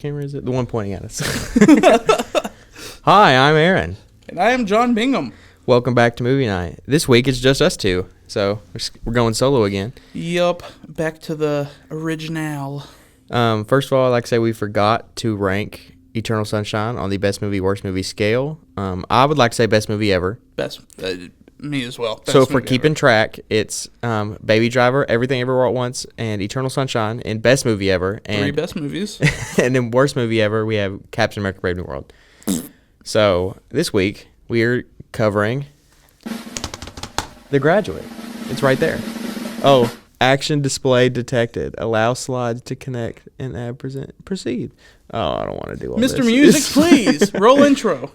Camera is it? The one pointing at us. Hi, I'm Aaron. And I am John Bingham. Welcome back to Movie Night. This week it's just us two, so we're going solo again. Yup, back to the original. First of all, I'd like to say we forgot to rank Eternal Sunshine on the best movie, worst movie scale. I would like to say best movie ever. Best, me as well. Best so if we're movie keeping ever. track, it's Baby Driver, Everything Everywhere at Once, and Eternal Sunshine in best movie ever. And, Three best movies. And in worst movie ever, we have Captain America: Brave New World. So this week we're covering The Graduate. It's right there. Oh, action display detected. Allow slides to connect and add proceed. Oh, I don't want to do all this. Mr. Music, please. Roll intro.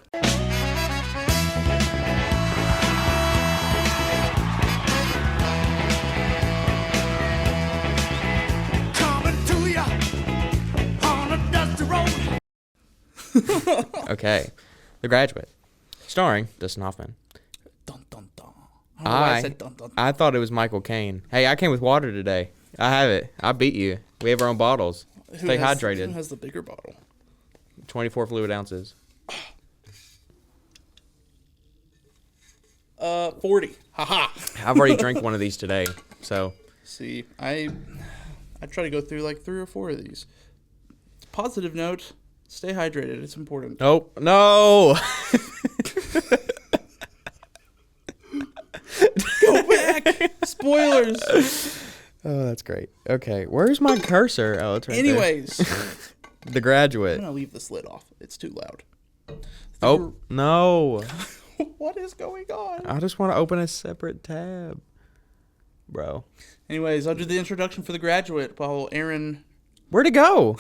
Okay. The Graduate. Starring Dustin Hoffman. Dun, dun, dun. I don't know why I said dun, dun, dun. I thought it was Michael Caine. Hey, I came with water today. I have it. I beat you. We have our own bottles. Stay hydrated. Who has the bigger bottle? 24 fluid ounces. 40. Haha. I've already drank one of these today, so. See, I try to go through like 3 or 4 of these. Positive note, stay hydrated. It's important. Oh, no. Go back. Spoilers. Oh, that's great. Okay, where's my cursor? Oh, it's right Anyways. there. The Graduate. I'm going to leave this lid off. It's too loud. Oh, no. What is going on? I just want to open a separate tab. Bro. Anyways, I'll do the introduction for The Graduate while Aaron Where'd it go?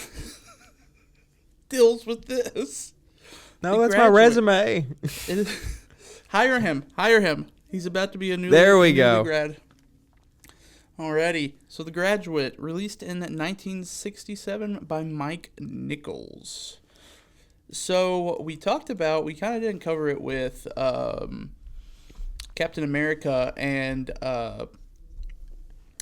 deals with this. No, The that's my Graduate. resume. It is, hire him. He's about to be a new There we go. grad. Alrighty. So The Graduate, released in 1967 by Mike Nichols. So we kind of didn't cover it with Captain America and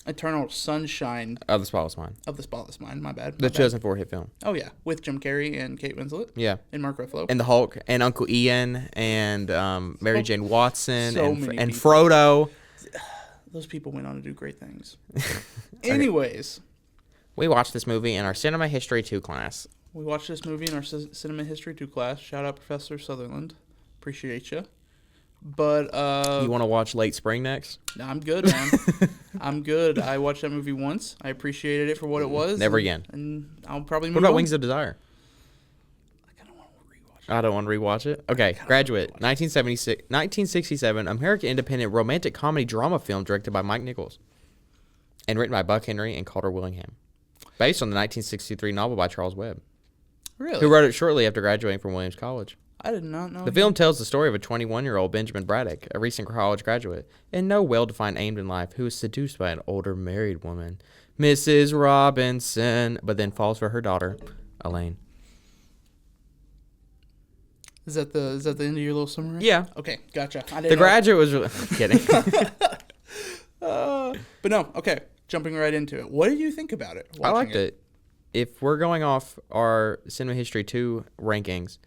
Eternal Sunshine Oh, The Spotless Mind. of the Spotless Mind. My bad. The 2004 hit film. Oh, yeah. With Jim Carrey and Kate Winslet. Yeah. And Mark Ruffalo. And the Hulk and Uncle Ian and Mary Jane Watson so and many people. Frodo. Those people went on to do great things. Anyways, We watched this movie in our Cinema History 2 class. we watched this movie in our Cinema History 2 class. Shout out Professor Sutherland. Appreciate you. But, You want to watch Late Spring next? no, I'm good, man. I'm good. I watched that movie once. I appreciated it for what it was. Never again. And I'll probably move What about on. Wings of Desire? I kind of want to rewatch it. I don't want to rewatch it. Okay, Graduate, 1967, American independent romantic comedy drama film directed by Mike Nichols and written by Buck Henry and Calder Willingham. Based on the 1963 novel by Charles Webb, Really? who wrote it shortly after graduating from Williams College. I did not know. The film tells the story of a 21-year-old Benjamin Braddock, a recent college graduate, and no well-defined aim in life, who is seduced by an older married woman, Mrs. Robinson, but then falls for her daughter, Elaine. Is that the end of your little summary? Yeah. Okay, gotcha. I didn't The know. Graduate was really... kidding. But no, okay. Jumping right into it. What did you think about it? I watching liked it. If we're going off our Cinema History 2 rankings,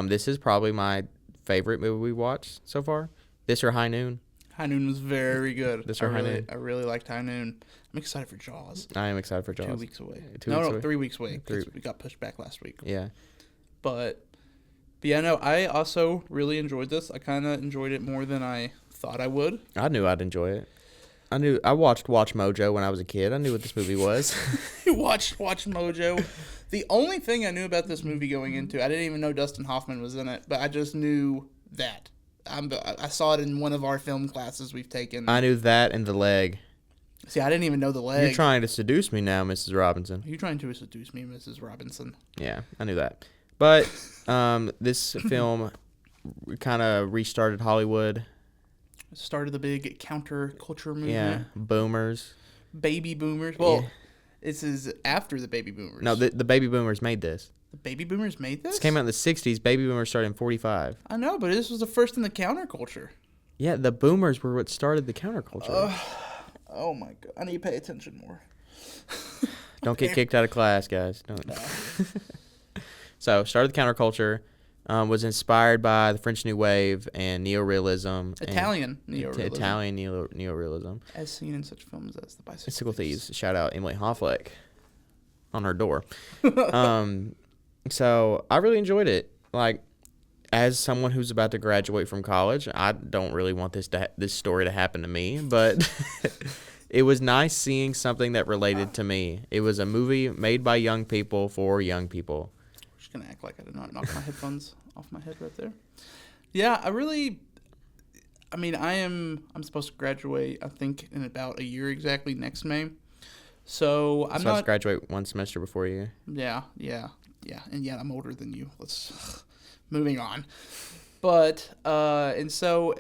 this is probably my favorite movie we watched so far. This or High Noon. High Noon was very good. This or High Noon. I really liked High Noon. I'm excited for Jaws. I am excited for Jaws. 2 weeks away. 2 weeks no, away? 3 weeks away. 'Cause 3. we got pushed back last week. Yeah. But yeah, no, I also really enjoyed this. I kind of enjoyed it more than I thought I would. I knew I'd enjoy it. I watched Watch Mojo when I was a kid. I knew what this movie was. Watch Mojo. The only thing I knew about this movie going into, I didn't even know Dustin Hoffman was in it, but I just knew that. I saw it in one of our film classes we've taken. I knew that and The Leg. See, I didn't even know the leg. You're trying to seduce me now, Mrs. Robinson. Are you trying to seduce me, Mrs. Robinson? Yeah, I knew that. But this film kind of restarted Hollywood. Started the big counterculture movement. Yeah, boomers. Baby boomers. Well, Yeah. this is after the baby boomers. No, the baby boomers made this. The baby boomers made this? This came out in the 60s. Baby boomers started in 45. I know, but this was the first in the counterculture. Yeah, the boomers were what started the counterculture. Oh my god. I need to pay attention more. Don't get kicked out of class, guys. Don't. So, started the counterculture, was inspired by the French New Wave and neorealism. Italian and neorealism. Italian neorealism. As seen in such films as The Bicycle Bicycle Thieves. Thieves. Shout out Emily Hoffleck on her door. So, I really enjoyed it. Like, as someone who's about to graduate from college, I don't really want this story to happen to me, but it was nice seeing something that related to me. It was a movie made by young people for young people. I'm just gonna act like I did not knock my headphones off my head right there. Yeah, I'm supposed to graduate, I think, in about a year exactly, next May. So I'm I not graduate one semester before you. Yeah, and yet I'm older than you. Moving on. But and so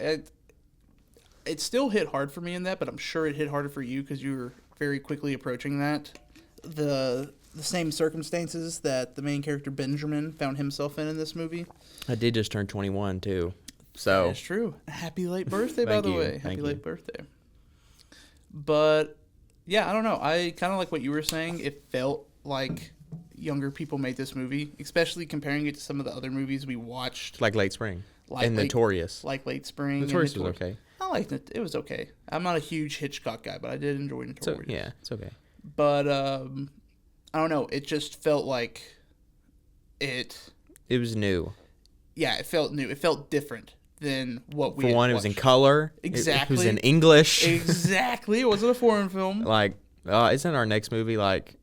it still hit hard for me in that, but I'm sure it hit harder for you because you were very quickly approaching that. The same circumstances that the main character Benjamin found himself in this movie. I did just turn 21 too. So That is true. Happy late birthday, by the way. Happy late birthday. But yeah, I don't know. I kind of like what you were saying. It felt like younger people made this movie, especially comparing it to some of the other movies we watched. Like Late Spring. And Notorious. Like Late Spring. Notorious was okay. I liked it. It was okay. I'm not a huge Hitchcock guy, but I did enjoy Notorious. So, yeah, it's okay. But I don't know. It just felt like it was new. Yeah, it felt new. It felt different than what we For had one, watched. it was in color. Exactly. It was in English. Exactly. It wasn't a foreign film. Like, isn't our next movie like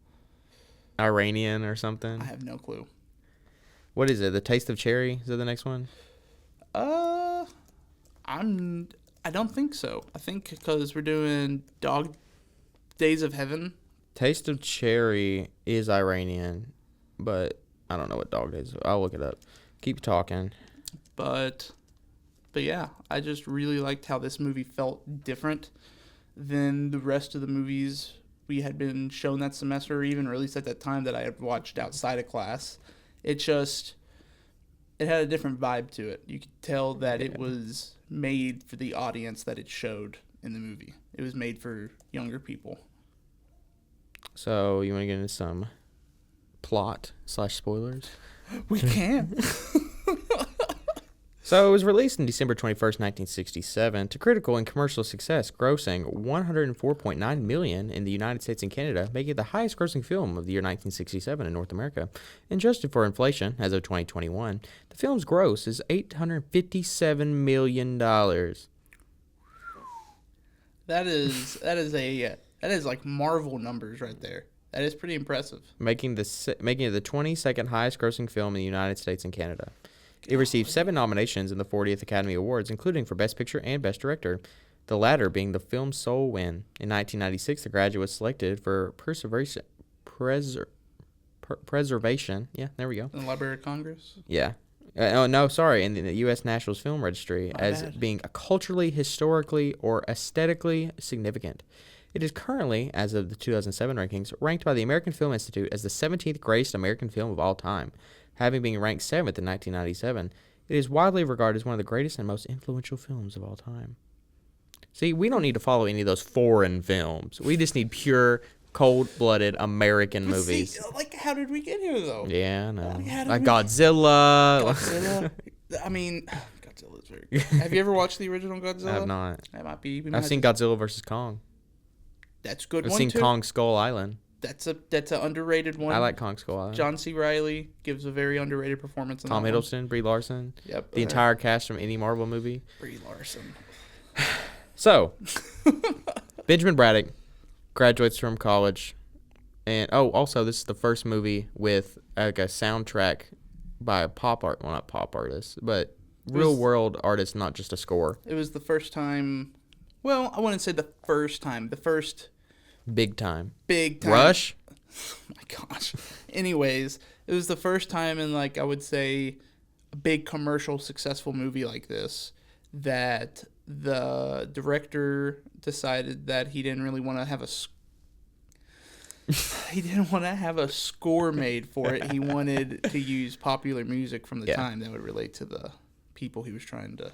Iranian or something? I have no clue. What is it? The Taste of Cherry? Is that the next one? I don't think so. I think because we're doing Dog Days of Heaven. Taste of Cherry is Iranian, but I don't know what Dog Days. I'll look it up. Keep talking. But yeah, I just really liked how this movie felt different than the rest of the movies we had been shown that semester, or even released at that time that I had watched outside of class. It had a different vibe to it. You could tell that it was made for the audience that it showed in the movie. It was made for younger people. So, you want to get into some plot/spoilers? We can. So, it was released on December 21st, 1967, to critical and commercial success, grossing $104.9 million in the United States and Canada, making it the highest grossing film of the year 1967 in North America. Adjusted for inflation, as of 2021, the film's gross is $857 million. That is like Marvel numbers right there. That is pretty impressive. Making it the 22nd highest grossing film in the United States and Canada. It received 7 nominations in the 40th Academy Awards, including for Best Picture and Best Director, the latter being the film's sole win. In 1996, The Graduate was selected for preservation. Yeah, there we go. In the Library of Congress? Yeah. In the U.S. National Film Registry being culturally, historically, or aesthetically significant. It is currently, as of the 2007 rankings, ranked by the American Film Institute as the 17th greatest American film of all time. Having been ranked 7th in 1997, it is widely regarded as one of the greatest and most influential films of all time. See, we don't need to follow any of those foreign films. We just need pure, cold-blooded American movies. See, how did we get here, though? Yeah, I know. Like Godzilla. I mean, Godzilla is very good. Have you ever watched the original Godzilla? I have not. That might be. I've seen Godzilla vs. Kong. That's a good I've one, seen too. Kong Skull Island. That's an underrated one. I like Kong Skull Island. John C. Reilly gives a very underrated performance in Tom that Hiddleston, Brie Larson. Yep. The entire cast from any Marvel movie. Brie Larson. So, Benjamin Braddock graduates from college. And, also, this is the first movie with, a soundtrack by a not pop artist, but real-world artist, not just a score. It was the first time, well, I wouldn't say the first time, the first... Big time. Oh Rush? my gosh. Anyways, it was the first time in, I would say, a big commercial successful movie like this that the director decided that he didn't really want to have a score made for it. He wanted to use popular music from the time that would relate to the people he was trying to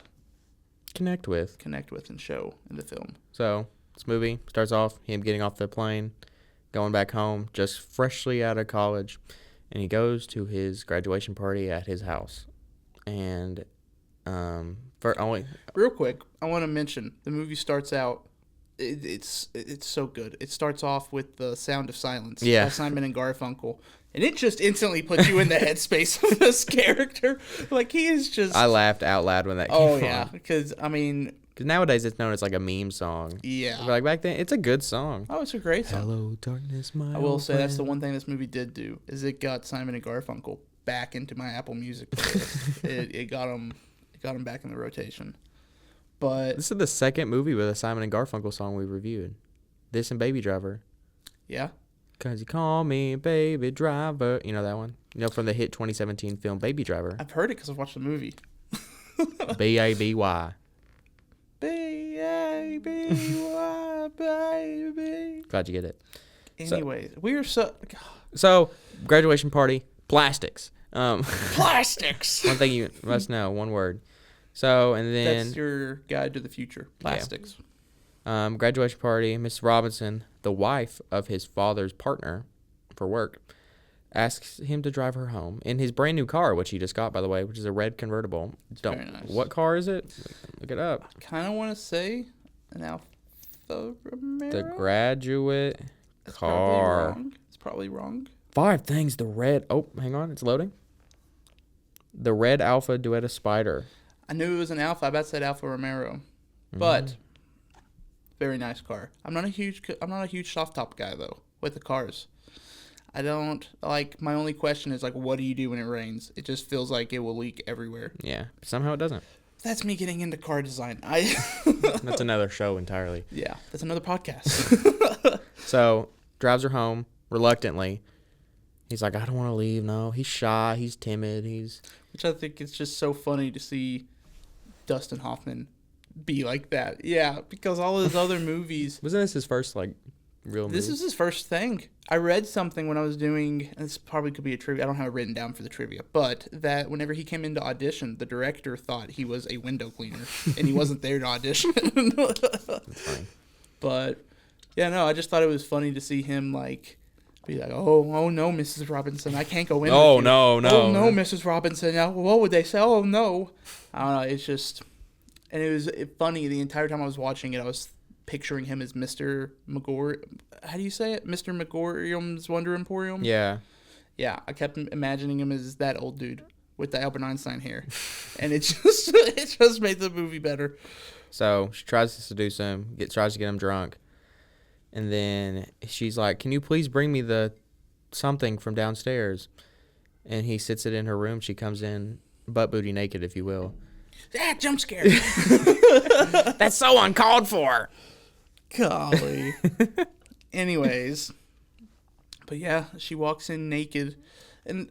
connect with and show in the film. So, this movie starts off him getting off the plane, going back home, just freshly out of college, and he goes to his graduation party at his house. And for only Real quick, I want to mention the movie starts out. It's so good. It starts off with the Sound of Silence by Simon and Garfunkel, and it just instantly puts you in the headspace of this character. Like he is just. I laughed out loud when that came Oh on. yeah, because I mean. Because nowadays it's known as like a meme song. Yeah. But like back then, it's a good song. Oh, it's a great song. Hello, darkness, my I will old say that's the friend. one thing this movie did do is it got Simon and Garfunkel back into my Apple Music playlist. it got them back in the rotation. But This is the second movie with a Simon and Garfunkel song we reviewed. This and Baby Driver. yeah, Cause you call me Baby Driver. You know that one? You know from the hit 2017 film Baby Driver. I've heard it because I've watched the movie. B-A-B-Y. B-A-B-Y, baby. Glad you get it. Anyways, we are so So, graduation party, plastics. plastics. One thing you must know, one word. So, and then That's your guide to the future. Plastics. graduation party, Miss Robinson, the wife of his father's partner for work, asks him to drive her home in his brand new car, which he just got, by the way, which is a red convertible. Very nice. What car is it? Look it up. Kind of want to say an Alfa Romeo. The graduate That's car. Probably wrong. It's probably wrong. 5 things. The red. Oh, hang on. It's loading. The red Alpha Duetta Spider. I knew it was an Alfa. I bet it said Alfa Romeo, but very nice car. I'm not a huge soft top guy though with the cars. I don't like. My only question is like, what do you do when it rains? It just feels like it will leak everywhere. Yeah. Somehow it doesn't. That's me getting into car design. That's another show entirely. Yeah, that's another podcast. So, drives her home reluctantly. He's like, I don't want to leave. No, he's shy. He's timid. Which I think it's just so funny to see Dustin Hoffman be like that. Yeah, because all his other movies. Wasn't this his first, like, real movie? This is his first thing. I read something when I was doing, and this probably could be a trivia. I don't have it written down for the trivia, but that whenever he came into audition, the director thought he was a window cleaner, and he wasn't there to audition. That's funny. But yeah, no, I just thought it was funny to see him like be like, oh no, Mrs. Robinson, I can't go in. Oh, with you. no. Oh no, Mrs. Robinson. Now, what would they say? Oh no. I don't know. It's just, and it was funny the entire time I was watching it. I was picturing him as Mr. McGor. How do you say it? Mr. McGorium's Wonder Emporium. Yeah. Yeah, I kept imagining him as that old dude with the Albert Einstein hair, and it just made the movie better. So she tries to seduce him, tries to get him drunk, and then she's like, "Can you please bring me the something from downstairs?" And he sits it in her room. She comes in butt booty naked, if you will. Ah, jump scare. That's so uncalled for. Golly. Anyways, but yeah, she walks in naked, and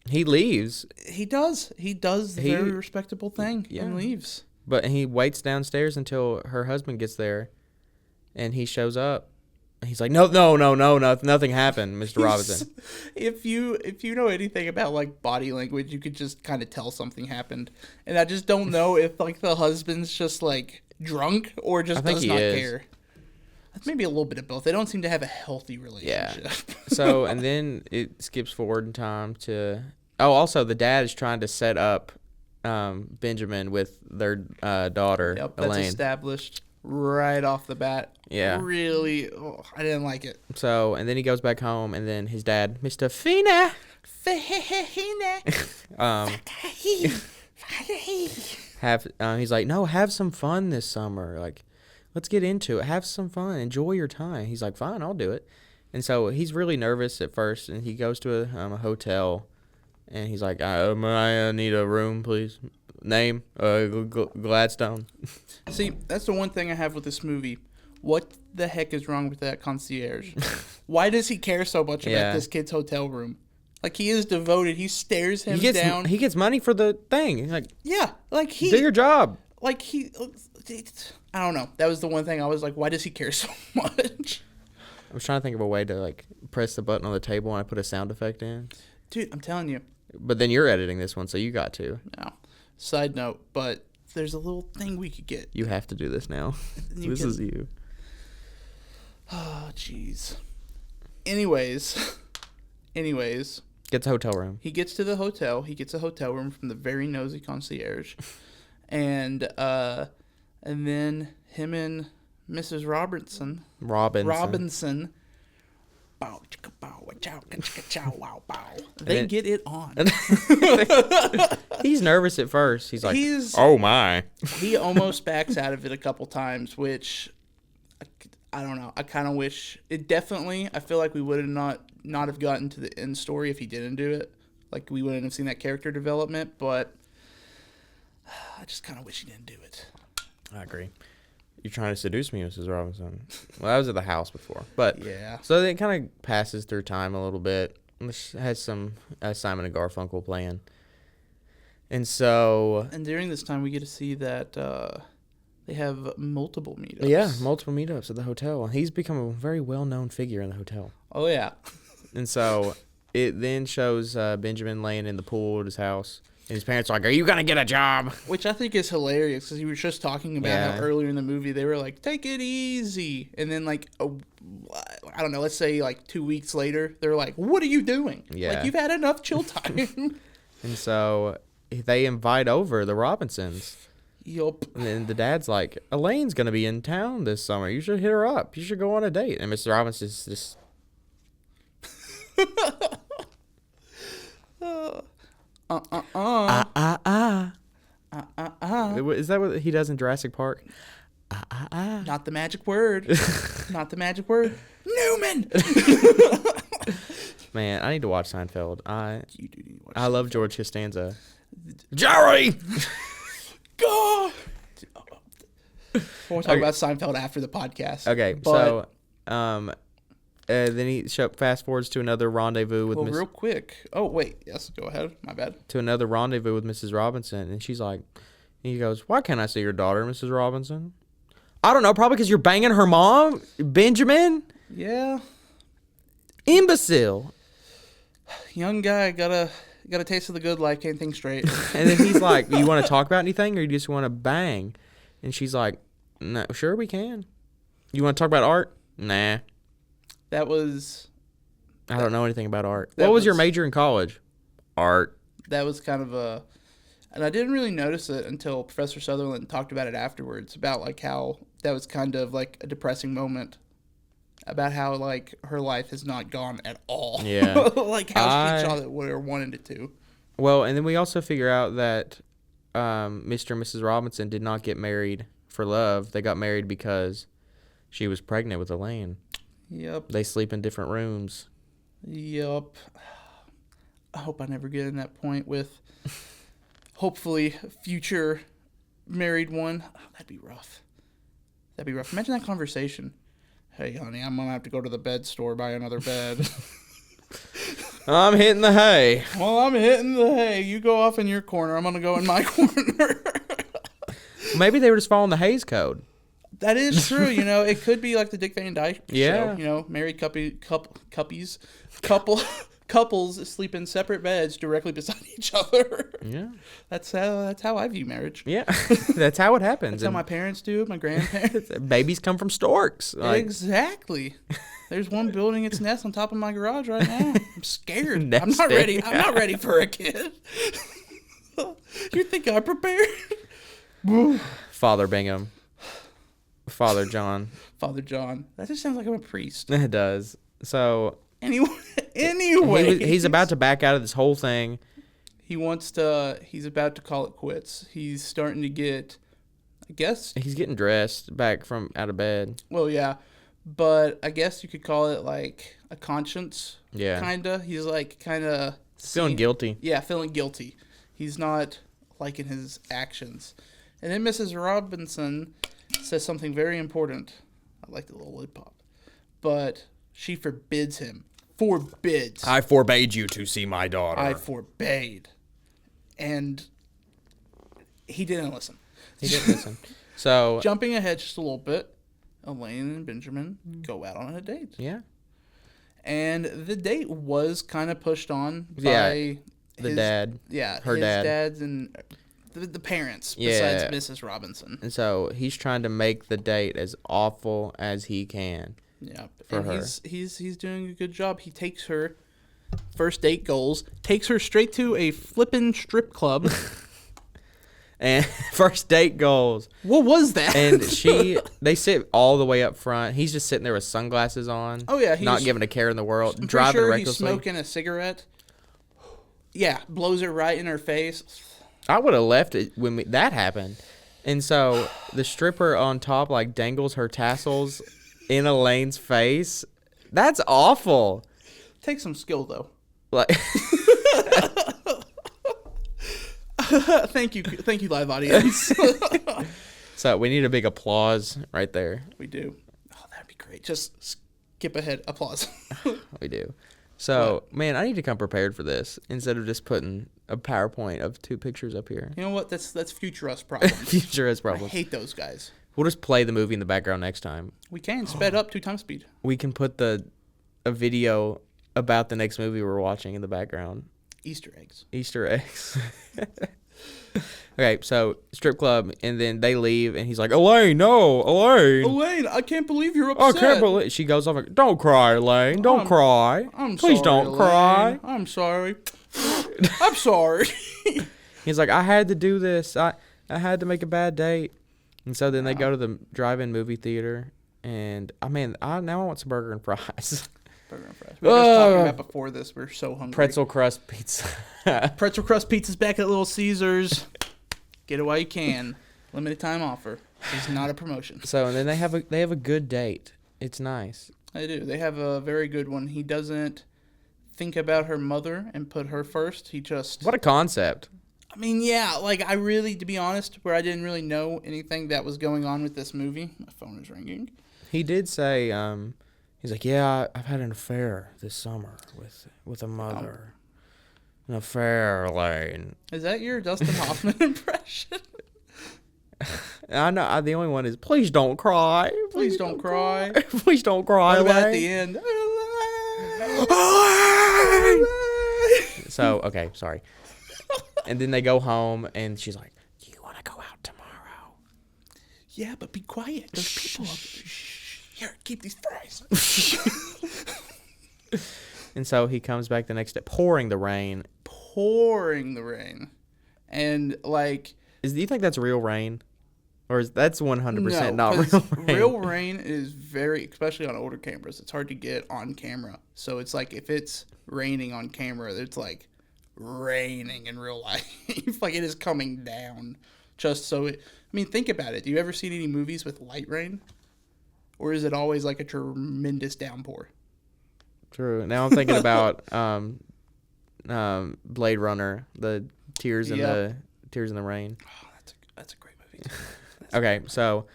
He leaves, he does the very respectable thing and leaves. but he waits downstairs until her husband gets there, and he shows up. He's like, no, nothing happened, Mr. Robinson. If you know anything about like body language, you could just kind of tell something happened. And I just don't know if like the husband's just like drunk or just does not care. Maybe a little bit of both. They don't seem to have a healthy relationship. Yeah. So, and then it skips forward in time to... Oh, also, the dad is trying to set up Benjamin with their daughter, Yep, that's Elaine. established right off the bat. Yeah. Really, I didn't like it. So, and then he goes back home, and then his dad, Mr. Fina, he's like, no, have some fun this summer. Like, let's get into it. Have some fun. Enjoy your time. He's like, fine, I'll do it. And so he's really nervous at first, and he goes to a hotel, and he's like, I need a room, please. Name, Gladstone. See, that's the one thing I have with this movie. What the heck is wrong with that concierge? Why does he care so much about this kid's hotel room? Like, he is devoted. He stares him down. He gets money for the thing. He's like, yeah, like he... do your job. Like, he... I don't know. That was the one thing I was like, why does he care so much? I was trying to think of a way to, like, press the button on the table and I put a sound effect in. Dude, I'm telling you. But then you're editing this one, so you got to. No. Side note, but there's a little thing we could get. You have to do this now. This is you. Oh, jeez. Anyways, Gets a hotel room. He gets to the hotel. He gets a hotel room from the very nosy concierge, and then him and Mrs. Robinson. Bow, chicka, bow, chow, chicka, chow, wow, bow. They get it on. He's nervous at first. He's like, oh my. He almost backs out of it a couple times, which I don't know. I kind of wish it definitely. I feel like we would have not have gotten to the end story if he didn't do it. Like we wouldn't have seen that character development, but I just kind of wish he didn't do it. I agree. You're trying to seduce me, Mrs. Robinson. Well, I was at the house before, but yeah. So it kind of passes through time a little bit. This has some Simon and Garfunkel playing, and during this time we get to see that they have multiple meetups. Yeah, multiple meetups at the hotel. He's become a very well-known figure in the hotel. Oh yeah. And so it then shows Benjamin laying in the pool at his house. And his parents are like, are you going to get a job? Which I think is hilarious because he was just talking about how earlier in the movie they were like, take it easy. And then like, I don't know, let's say like 2 weeks later, they're like, what are you doing? Yeah. Like you've had enough chill time. And so they invite over the Robinsons. Yup. And then the dad's like, Elaine's going to be in town this summer. You should hit her up. You should go on a date. And Mr. Robinson's just... Is that what he does in Jurassic Park? Not the magic word. Not the magic word. Newman! Man, I need to watch Seinfeld. You do need to watch I love George Costanza. Jerry! God! We'll talk about Seinfeld after the podcast. Okay, but, then he fast forwards to another rendezvous with real quick. Oh, wait. Yes, go ahead. My bad. To another rendezvous with Mrs. Robinson. And she's like, he goes, why can't I see your daughter, Mrs. Robinson? I don't know. Probably because you're banging her mom, Benjamin. Yeah. Imbecile. Young guy got a taste of the good life, can't think straight. And then he's like, you want to talk about anything or you just want to bang? And she's like, no, sure we can. You want to talk about art? Nah. That was... I don't know anything about art. What was your major in college? Art. That was kind of a... And I didn't really notice it until Professor Sutherland talked about it afterwards, about like how that was kind of like a depressing moment. About how like her life has not gone at all. Yeah. Like how she saw that or wanted it to. Well, and then we also figure out that Mr. and Mrs. Robinson did not get married for love. They got married because she was pregnant with Elaine. Yep. They sleep in different rooms. Yep. I hope I never get in that point with hopefully future married one. Oh, that'd be rough. That'd be rough. Imagine that conversation. Hey, honey, I'm going to have to go to the bed store, buy another bed. I'm hitting the hay. Well, I'm hitting the hay. You go off in your corner. I'm going to go in my corner. Maybe they were just following the Hays Code. That is true. You know, it could be like the Dick Van Dyke show. You know, married couples sleep in separate beds directly beside each other. Yeah. That's how I view marriage. Yeah. That's how it happens. That's how my parents do, my grandparents. Babies come from storks. Exactly. There's one building its nest on top of my garage right now. I'm scared. Nesting. I'm not ready. I'm not ready for a kid. You think I'm prepared? Father Bingham. Father John. Father John. That just sounds like I'm a priest. It does. So anyway, he's about to back out of this whole thing. He's about to call it quits. He's starting to get, I guess. He's getting dressed back from out of bed. Well, yeah. But I guess you could call it like a conscience. Yeah. Kinda. He's like kinda feeling guilty. Yeah, feeling guilty. He's not liking his actions. And then Mrs. Robinson says something very important. I like the little lid pop. But she forbids him. Forbids. I forbade you to see my daughter. I forbade. And he didn't listen. He didn't listen. So jumping ahead just a little bit, Elaine and Benjamin go out on a date. Yeah. And the date was kind of pushed on by the dad. Yeah, her his dad. dad's and the parents besides Mrs. Robinson. And so he's trying to make the date as awful as he can. Yeah, for her. He's doing a good job. He takes her first date goals, takes her straight to a flippin' strip club. And first date goals. What was that? And they sit all the way up front. He's just sitting there with sunglasses on. Oh, yeah. Not giving a care in the world. I'm driving pretty sure recklessly. He's smoking a cigarette. Yeah, blows it right in her face. I would have left it when that happened. And so the stripper on top like dangles her tassels in Elaine's face. That's awful. Takes some skill, though. Like, Thank you, live audience. so we need a big applause right there. We do. Oh, that'd be great. Just skip ahead. Applause. We do. So, man, I need to come prepared for this instead of just putting a PowerPoint of 2 pictures up here. You know what? That's future us problems. Future us I problems. hate those guys. We'll just play the movie in the background next time. We can sped up 2 times speed. We can put a video about the next movie we're watching in the background. Easter eggs. Easter eggs. Okay, so strip club, and then they leave, and he's like, Elaine, no, Elaine. Elaine, I can't believe you're upset. I can't believe. She goes off, like, don't cry, Elaine, don't cry. Please sorry, don't Elaine. cry. I'm sorry. I'm sorry. He's like, I had to do this. I had to make a bad date. And so then they go to the drive-in movie theater, and now I want some burger and fries. Burger and fries. We were just talking about before this. We're so hungry. Pretzel crust pizza. Pretzel crust pizza's back at Little Caesars. Get it while you can. Limited time offer. It's not a promotion. So and then they have a good date. It's nice. They do. They have a very good one. He doesn't think about her mother and put her first. He just... What a concept. I mean, yeah, like, I really, to be honest, where I didn't really know anything that was going on with this movie. My phone is ringing. He did say, he's like, yeah, I've had an affair this summer with a mother. An affair, Elaine. Is that your Dustin Hoffman impression? I know. The only one is, please don't cry. Please don't cry. Please don't cry, What about Elaine. at the end? So, okay, sorry. And then they go home, and she's like, "Do you want to go out tomorrow?" Yeah, but be quiet. There's people up there. Here, keep these fries. And so he comes back the next day, pouring the rain. And, like... Do you think that's real rain? Or that's 100% no, not real rain? Real rain is very, especially on older cameras, it's hard to get on camera. So it's like if it's raining on camera, it's like raining in real life. Like it is coming down. Just so it... I mean, think about it. Do you ever see any movies with light rain? Or is it always like a tremendous downpour? True. Now I'm thinking about Blade Runner, the tears in the rain. Oh, that's a great movie too. Okay, so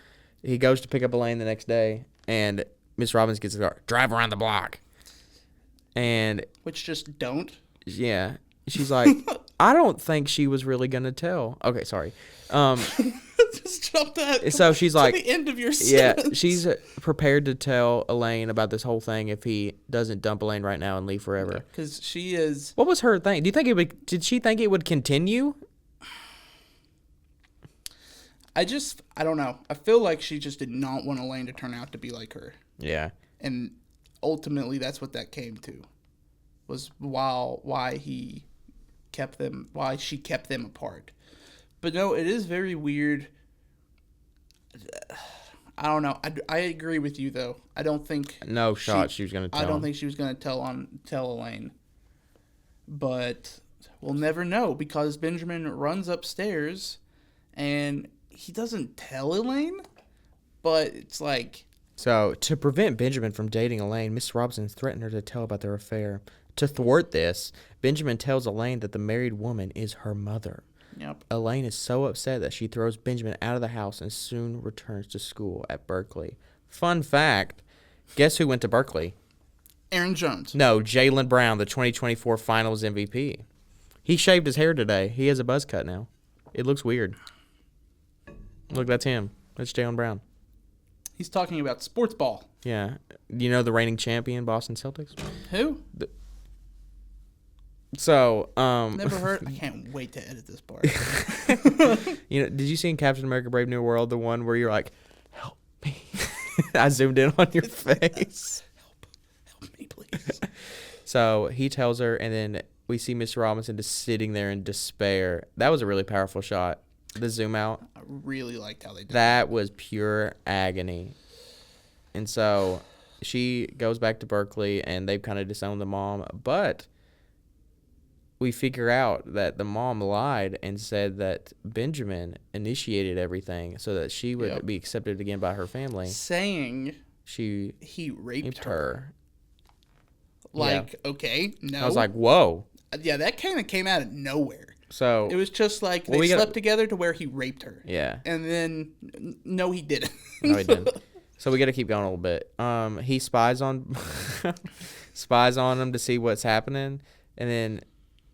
he goes to pick up Elaine the next day, and Miss Robbins gets the car, drive around the block. And which just don't. Yeah, she's like, I don't think she was really gonna tell. Okay, sorry. Just jump that. So she's like, the end of your sentence. Yeah, she's prepared to tell Elaine about this whole thing if he doesn't dump Elaine right now and leave forever. Because she is. What was her thing? Do you think it would? Did she think it would continue? I don't know. I feel like she just did not want Elaine to turn out to be like her. Yeah. And ultimately, that's what that came to. Was why she kept them apart. But no, it is very weird. I don't know. I agree with you though. I don't think she was gonna tell. I don't think she was gonna tell Elaine. But we'll never know because Benjamin runs upstairs and he doesn't tell Elaine, but it's like... So, to prevent Benjamin from dating Elaine, Miss Robinson threatened her to tell about their affair. To thwart this, Benjamin tells Elaine that the married woman is her mother. Yep. Elaine is so upset that she throws Benjamin out of the house and soon returns to school at Berkeley. Fun fact, guess who went to Berkeley? Aaron Jones. No, Jaylen Brown, the 2024 Finals MVP. He shaved his hair today. He has a buzz cut now. It looks weird. Look, that's him. That's Jaylen Brown. He's talking about sports ball. Yeah. You know the reigning champion, Boston Celtics? Who? Never heard. I can't wait to edit this part. Did you see in Captain America: Brave New World the one where you're like, "Help me"? I zoomed in on your face. Help me, please. So he tells her, and then we see Mr. Robinson just sitting there in despair. That was a really powerful shot. The zoom out. I really liked how they did That was pure agony. And so she goes back to Berkeley, and they've kind of disowned the mom. But we figure out that the mom lied and said that Benjamin initiated everything so that she would be accepted again by her family. Saying he raped her. Okay, no. I was like, whoa. Yeah, that kind of came out of nowhere. So it was just like they slept together to where he raped her. Yeah. And then, no, he didn't. No, he didn't. So we got to keep going a little bit. He spies on him to see what's happening, and then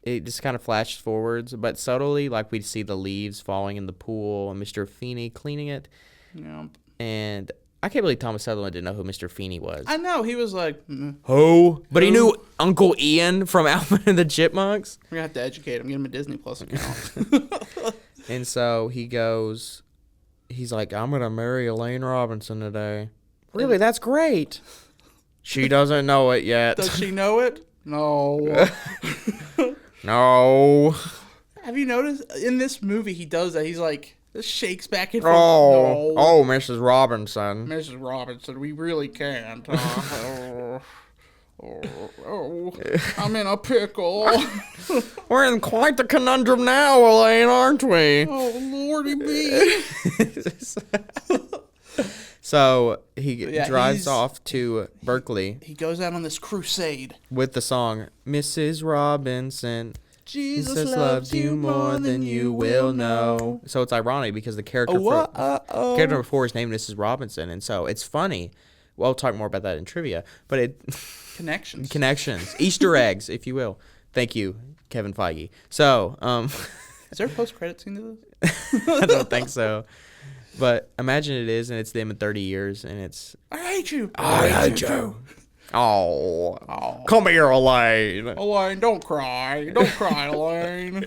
it just kind of flashes forwards, but subtly, like we see the leaves falling in the pool and Mr. Feeney cleaning it. Yeah. And I can't believe Thomas Sutherland didn't know who Mr. Feeney was. I know. He was like, who? But he knew Uncle Ian from Alvin and the Chipmunks. We're going to have to educate him, get him a Disney Plus account. And so he goes, he's like, I'm going to marry Elaine Robinson today. Really? That's great. She doesn't know it yet. Does she know it? No. No. Have you noticed in this movie he does that? He's like shakes back and forth. Oh, Mrs. Robinson. Mrs. Robinson, we really can't. I'm in a pickle. We're in quite the conundrum now, Elaine, aren't we? Oh, Lordy me. So he drives off to Berkeley. He goes out on this crusade with the song, Mrs. Robinson. Jesus loves you more than you will know. So it's ironic because the character character before is named Mrs. Robinson, and so it's funny. We'll talk more about that in trivia, but connections, Easter eggs, if you will. Thank you, Kevin Feige. So, is there a post-credit scene to this? I don't think so, but imagine it is, and it's them in 30 years, and it's I hate you. I hate you. Oh, come here, Elaine. Elaine, don't cry. Don't cry, Elaine.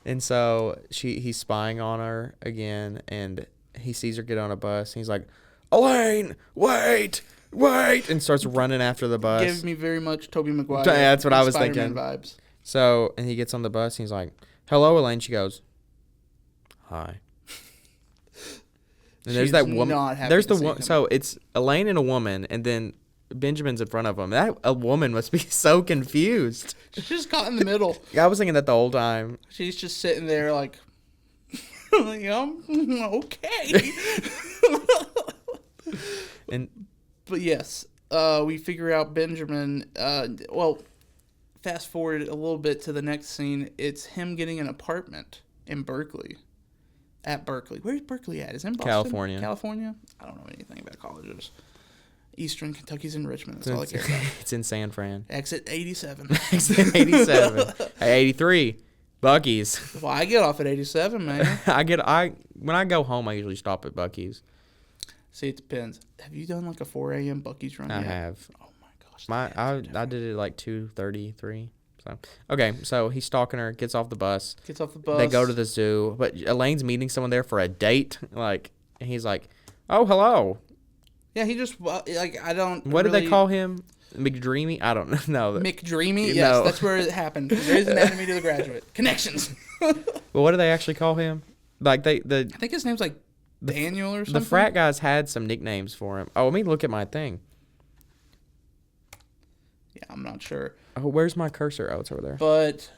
And so he's spying on her again, and he sees her get on a bus, and he's like, Elaine, wait, and starts running after the bus. Gives me very much Tobey Maguire. Yeah, that's what I was Spider-Man thinking. Vibes. So, and he gets on the bus, and he's like, hello, Elaine. She goes, hi. And there's that woman. There's the one. So it's Elaine and a woman, and then Benjamin's in front of him. That a woman must be so confused. She's just caught in the middle. I was thinking that the whole time. She's just sitting there like, okay. But yes, we figure out Benjamin. Fast forward a little bit to the next scene. It's him getting an apartment in Berkeley. At Berkeley. Where's Berkeley at? Is it in Boston? California? I don't know anything about colleges. Eastern Kentucky's in Richmond. That's all I care about. It's in San Fran. Exit 87. Exit 87. Hey, 83. Buc-ee's. Well, I get off at 87, man. When I go home, I usually stop at Buc-ee's. See, it depends. Have you done like a 4 a.m. Buc-ee's run yet? I have. Oh my gosh. I did it like 2:33. So okay, so he's stalking her, gets off the bus. They go to the zoo, but Elaine's meeting someone there for a date. And he's like, "Oh, hello." Yeah, he just I don't. What did they call him? McDreamy? I don't know. McDreamy? Yes, that's where it happened. There's Anatomy to the Graduate. Connections. Well, what do they actually call him? I think his name's like Daniel or something. The frat guys had some nicknames for him. Oh, let me look at my thing. Yeah, I'm not sure. Oh, where's my cursor? Oh, it's over there. But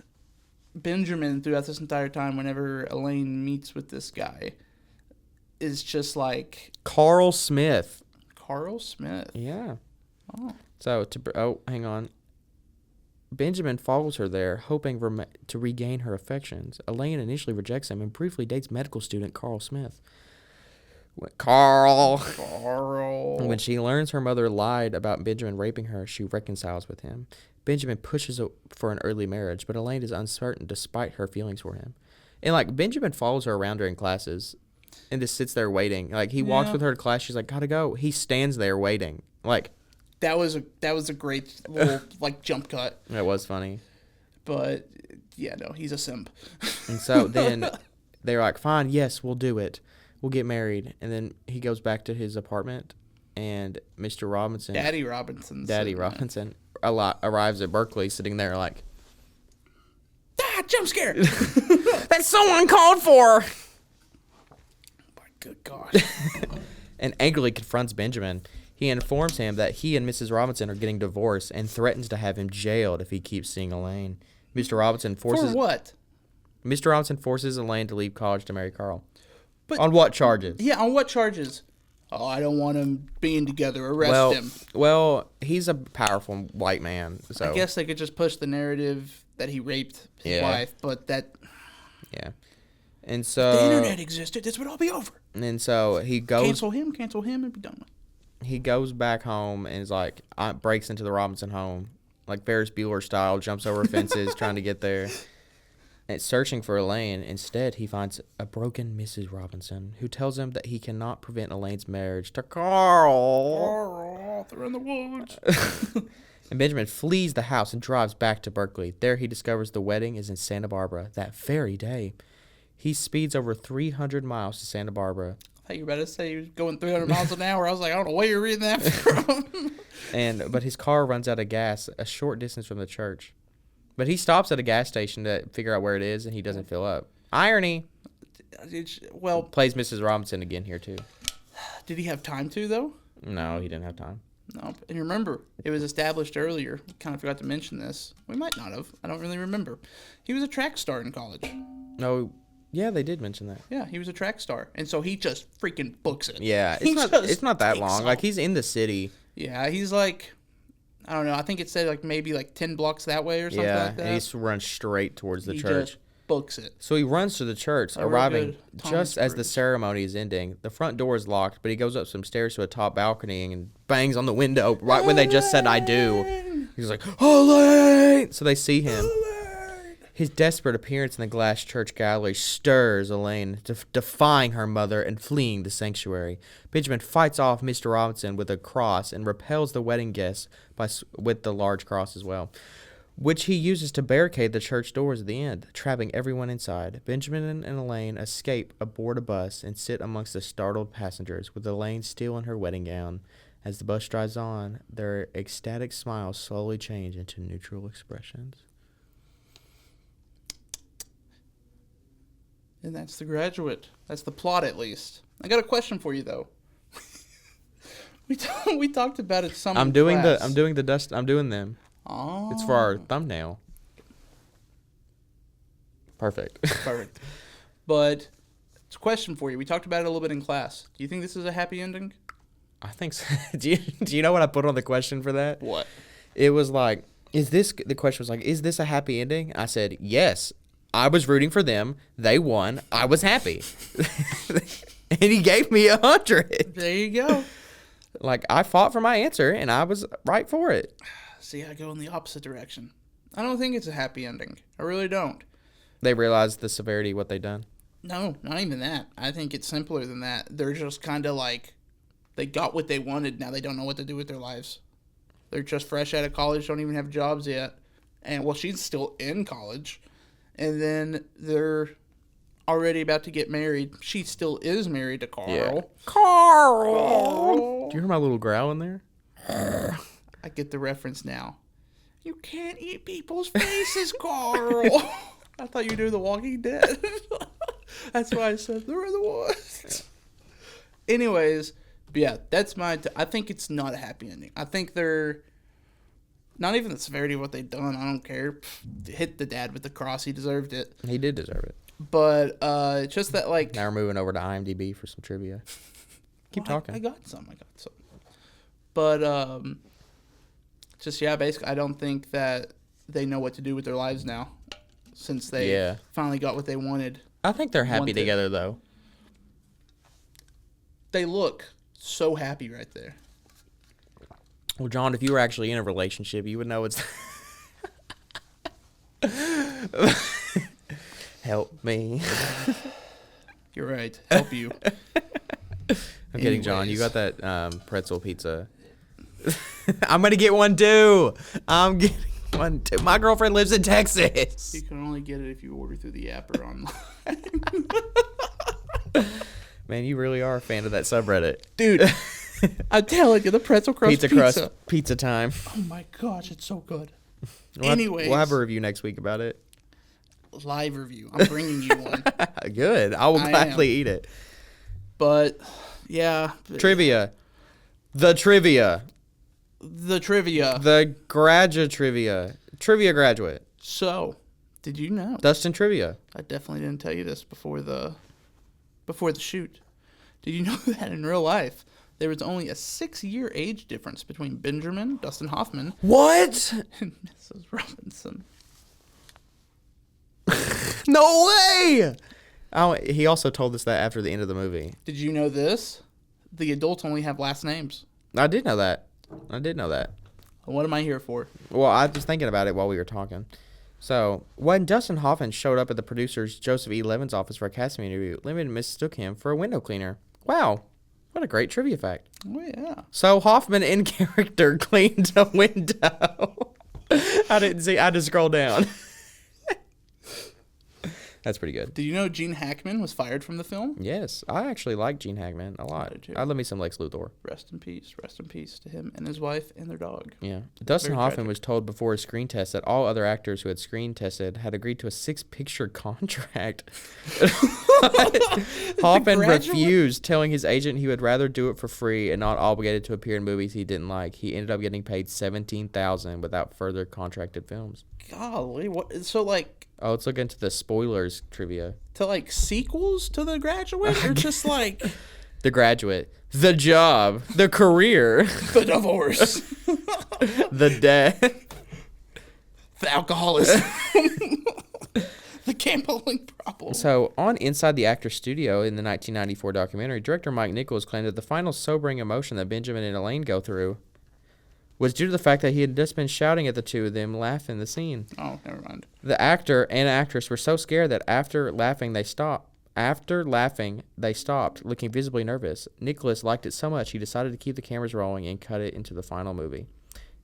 Benjamin, throughout this entire time, whenever Elaine meets with this guy, is just like Carl Smith. Carl Smith. Yeah. Oh. So hang on. Benjamin follows her there, hoping to regain her affections. Elaine initially rejects him and briefly dates medical student Carl Smith. Carl. When she learns her mother lied about Benjamin raping her, she reconciles with him. Benjamin pushes for an early marriage, but Elaine is uncertain despite her feelings for him. And Benjamin follows her around during classes and just sits there waiting. He walks with her to class. She's like, gotta go. He stands there waiting. That was a great little jump cut. It was funny. But yeah, no, he's a simp. And so then they're like, fine, yes, we'll do it. We'll get married. And then he goes back to his apartment, and Mr. Robinson. Daddy Robinson. arrives at Berkeley, sitting there like, jump scare. that's so uncalled for. My good God. And angrily confronts Benjamin. He informs him that he and Mrs. Robinson are getting divorced and threatens to have him jailed if he keeps seeing Elaine. Mr. Robinson forces For what? Mr. Robinson forces Elaine to leave college to marry Carl. But on what charges? Yeah, on what charges? Oh, I don't want them being together. Arrest him. Well, he's a powerful white man. So I guess they could just push the narrative that he raped his wife, but that... Yeah. And so... If the internet existed, this would all be over. And so he goes... Cancel him, and be done with it. He goes back home and is like, breaks into the Robinson home, like Ferris Bueller style, jumps over fences trying to get there. And searching for Elaine. Instead, he finds a broken Mrs. Robinson, who tells him that he cannot prevent Elaine's marriage to Carl. They're in the woods. And Benjamin flees the house and drives back to Berkeley. There he discovers the wedding is in Santa Barbara that very day. He speeds over 300 miles to Santa Barbara. I thought you were about to say he was going 300 miles an hour. I was like, I don't know where you're reading that from. But his car runs out of gas a short distance from the church. But he stops at a gas station to figure out where it is, and he doesn't fill up. Irony. Well, plays Mrs. Robinson again here, too. Did he have time to, though? No, he didn't have time. No. And remember, it was established earlier. Kind of forgot to mention this. We might not have. I don't really remember. He was a track star in college. No, yeah, they did mention that. Yeah, he was a track star. And so he just freaking books it. Yeah, it's not that long. Like, he's in the city. Yeah, he's like... I don't know. I think it said like maybe like 10 blocks that way or something like that. Yeah, and he runs straight towards the church. He just books it. So he runs to the church, arriving just as the ceremony is ending. The front door is locked, but he goes up some stairs to a top balcony and bangs on the window right when they just said, I do. He's like, Elaine! So they see him. His desperate appearance in the glass church gallery stirs Elaine, defying her mother and fleeing the sanctuary. Benjamin fights off Mr. Robinson with a cross and repels the wedding guests with the large cross as well, which he uses to barricade the church doors at the end, trapping everyone inside. Benjamin and Elaine escape aboard a bus and sit amongst the startled passengers, with Elaine still in her wedding gown. As the bus drives on, their ecstatic smiles slowly change into neutral expressions. And that's The Graduate. That's the plot, at least. I got a question for you, though. we talked about it some. I'm doing them. Oh. It's for our thumbnail. Perfect. Perfect. But it's a question for you. We talked about it a little bit in class. Do you think this is a happy ending? I think so. Do you know what I put on the question for that? What? It was like, the question was like, is this a happy ending? I said, yes. I was rooting for them. They won. I was happy. And he gave me 100. There you go. Like, I fought for my answer, and I was right for it. See, I go in the opposite direction. I don't think it's a happy ending. I really don't. They realized the severity of what they done? No, not even that. I think it's simpler than that. They're just kind of like, they got what they wanted. Now they don't know what to do with their lives. They're just fresh out of college, don't even have jobs yet. And, well, she's still in college. And then they're already about to get married. She still is married to Carl. Yeah. Carl! Do you hear my little growl in there? I get the reference now. You can't eat people's faces, Carl. I thought you knew The Walking Dead. That's why I said they're the ones. Anyways, yeah, that's my... I think it's not a happy ending. I think they're... Not even the severity of what they've done. I don't care. Hit the dad with the cross. He deserved it. He did deserve it. But it's just that, like... Now we're moving over to IMDb for some trivia. Keep talking. I got some. But, just, yeah, basically, I don't think that they know what to do with their lives now. Since they finally got what they wanted. I think they're happy together, though. They look so happy right there. Well, John, if you were actually in a relationship, you would know it's... Help me. You're right. Help you. I'm kidding, John. You got that pretzel pizza. I'm going to get one, too. I'm getting one, too. My girlfriend lives in Texas. You can only get it if you order through the app or online. Man, you really are a fan of that subreddit. Dude, I'm telling you, the pretzel crust Pizza crust pizza time. Oh my gosh, it's so good. Anyways, we'll have a review next week about it. Live review. I'm bringing you one. Good. I will gladly eat it. But yeah. Trivia. The trivia. The trivia. The graduate trivia. Trivia graduate. So, did you know? Dustin trivia. I definitely didn't tell you this before the shoot. Did you know that in real life there was only a 6-year age difference between Benjamin, Dustin Hoffman, what? and Mrs. Robinson? No way! Oh, he also told us that after the end of the movie. Did you know this? The adults only have last names. I did know that. What am I here for? Well, I was thinking about it while we were talking. So, when Dustin Hoffman showed up at the producer's Joseph E. Levin's office for a casting interview, Levin mistook him for a window cleaner. Wow. What a great trivia fact. Oh, yeah. So, Hoffman in character cleaned a window. I didn't see. I had to scroll down. That's pretty good. Did you know Gene Hackman was fired from the film? Yes. I actually like Gene Hackman a lot. I love me some Lex Luthor. Rest in peace. Rest in peace to him and his wife and their dog. Yeah. Dustin Hoffman was told before his screen test that all other actors who had screen tested had agreed to a 6-picture contract. Hoffman refused, telling his agent he would rather do it for free and not obligated to appear in movies he didn't like. He ended up getting paid $17,000 without further contracted films. Golly, what? So like. Oh, let's look into the spoilers trivia. To like sequels to The Graduate, or just like The Graduate, The Job, The Career, The Divorce, The Death, The Alcoholism, The Gambling Problem. So, on Inside the Actors Studio in the 1994 documentary, director Mike Nichols claimed that the final sobering emotion that Benjamin and Elaine go through was due to the fact that he had just been shouting at the two of them laughing the scene. Oh, never mind. The actor and actress were so scared that after laughing, they stopped, looking visibly nervous. Nicholas liked it so much he decided to keep the cameras rolling and cut it into the final movie.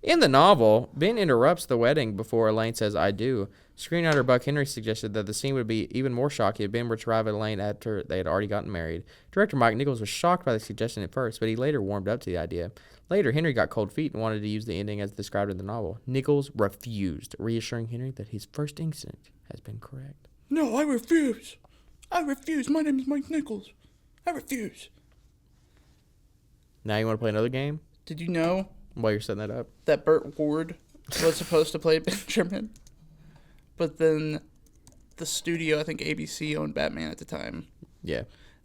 In the novel, Ben interrupts the wedding before Elaine says, "I do." Screenwriter Buck Henry suggested that the scene would be even more shocking if Ben were to arrive at Elaine after they had already gotten married. Director Mike Nichols was shocked by the suggestion at first, but he later warmed up to the idea. Later, Henry got cold feet and wanted to use the ending as described in the novel. Nichols refused, reassuring Henry that his first instinct has been correct. No, I refuse. I refuse. My name is Mike Nichols. I refuse. Now you want to play another game? Did you know While you're setting that up? that Burt Ward was supposed to play Benjamin? But then the studio, I think ABC owned Batman at the time. Yeah.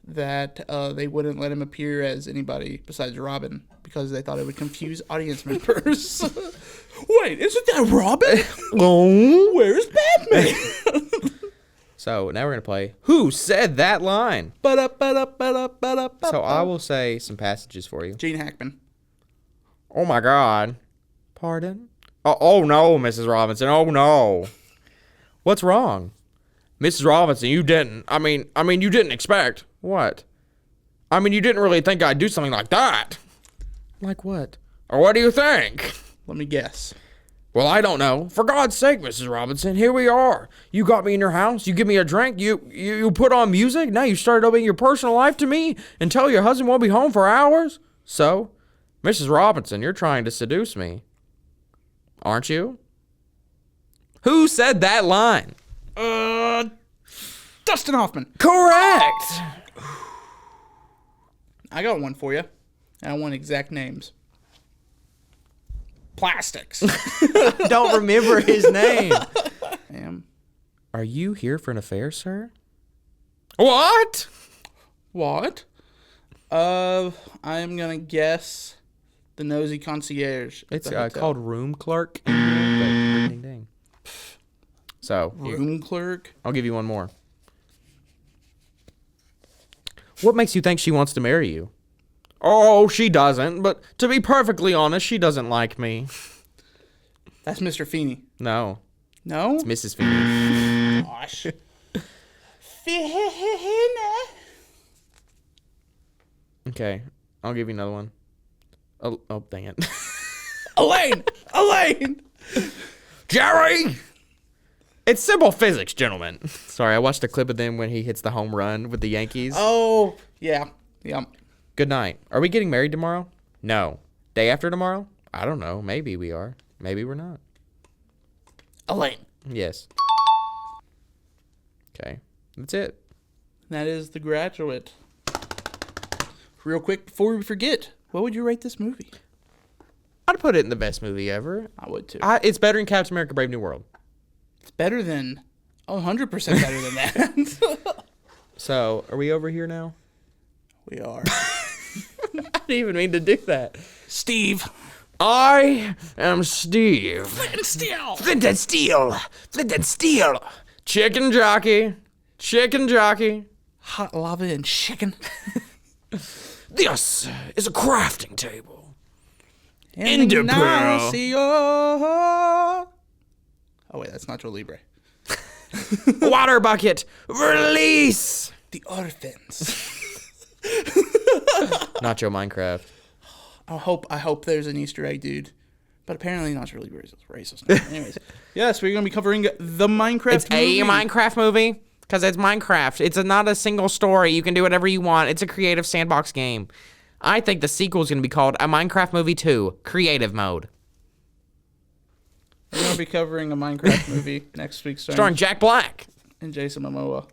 That they wouldn't let him appear as anybody besides Robin because they thought it would confuse audience members. Wait, isn't that Robin? Oh, Where's Batman? So now we're going to play Who Said That Line? So I will say some passages for you. Gene Hackman. Oh my God. Pardon? Oh no, Mrs. Robinson. Oh no. What's wrong? Mrs. Robinson, you didn't. I mean, you didn't expect. What? I mean, you didn't really think I'd do something like that. Like what? Or what do you think? Let me guess. Well, I don't know. For God's sake, Mrs. Robinson, here we are. You got me in your house. You give me a drink. You put on music. Now you started opening your personal life to me and tell your husband won't be home for hours. So, Mrs. Robinson, you're trying to seduce me. Aren't you? Who said that line? Dustin Hoffman. Correct. I got one for you. And I want exact names. Plastics. Don't remember his name. Are you here for an affair, sir? What? What? I'm gonna guess the nosy concierge. It's called room clerk. Ding ding. So room clerk. I'll give you one more. What makes you think she wants to marry you? Oh, she doesn't. But to be perfectly honest, she doesn't like me. That's Mr. Feeney. No. No? It's Mrs. Feeney. Gosh. Feeney. Okay, I'll give you another one. Oh dang it. Elaine! Jerry! It's simple physics, gentlemen. Sorry, I watched a clip of them when he hits the home run with the Yankees. Oh, yeah. Yeah. Good night. Are we getting married tomorrow? No. Day after tomorrow? I don't know. Maybe we are. Maybe we're not. Elaine. Yes. Okay. That's it. That is The Graduate. Real quick, before we forget, what would you rate this movie? I'd put it in the best movie ever. I would too. It's better than Captain America Brave New World. It's better than 100% better than that. So, are we over here now? We are. I didn't even mean to do that. Steve. I am Steve. Flint and Steel. Flint and Steel. Flint and Steel. Chicken jockey. Chicken jockey. Hot lava and chicken. This is a crafting table. And Ender now pearl. see oh wait, that's Nacho Libre. Water bucket. Release. The orphans. Nacho Minecraft. I hope there's an Easter egg, dude. But apparently Nacho Libre is racist. Now. Anyways, yes, we're gonna be covering the Minecraft It's movie. a Minecraft movie because it's Minecraft. It's not a single story. You can do whatever you want. It's a creative sandbox game. I think the sequel is going to be called A Minecraft Movie 2, Creative Mode. We're gonna be covering a Minecraft movie next week, Starring Jack Black. and Jason Momoa.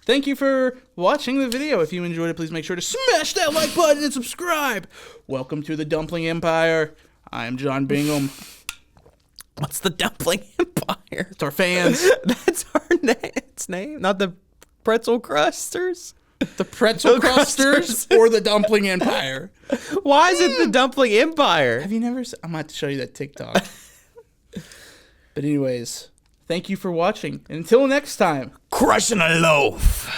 Thank you for watching the video. If you enjoyed it, please make sure to smash that like button and subscribe. Welcome to the Dumpling Empire. I am John Bingham. What's the Dumpling Empire? It's our fans. That's our name, not the Pretzel Crusters. The Pretzel The Crusters or the Dumpling Empire. Why is it the Dumpling Empire? Have you never I'm going to have to show you that TikTok. But anyways, thank you for watching. And until next time, Crushing a loaf.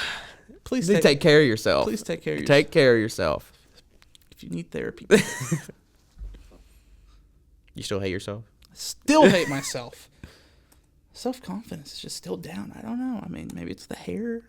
please Take care of yourself. please take care of yourself. Take care of yourself. If you need therapy. You still hate yourself? Still hate myself. Self-confidence is just still down. I don't know. I mean, maybe it's the hair.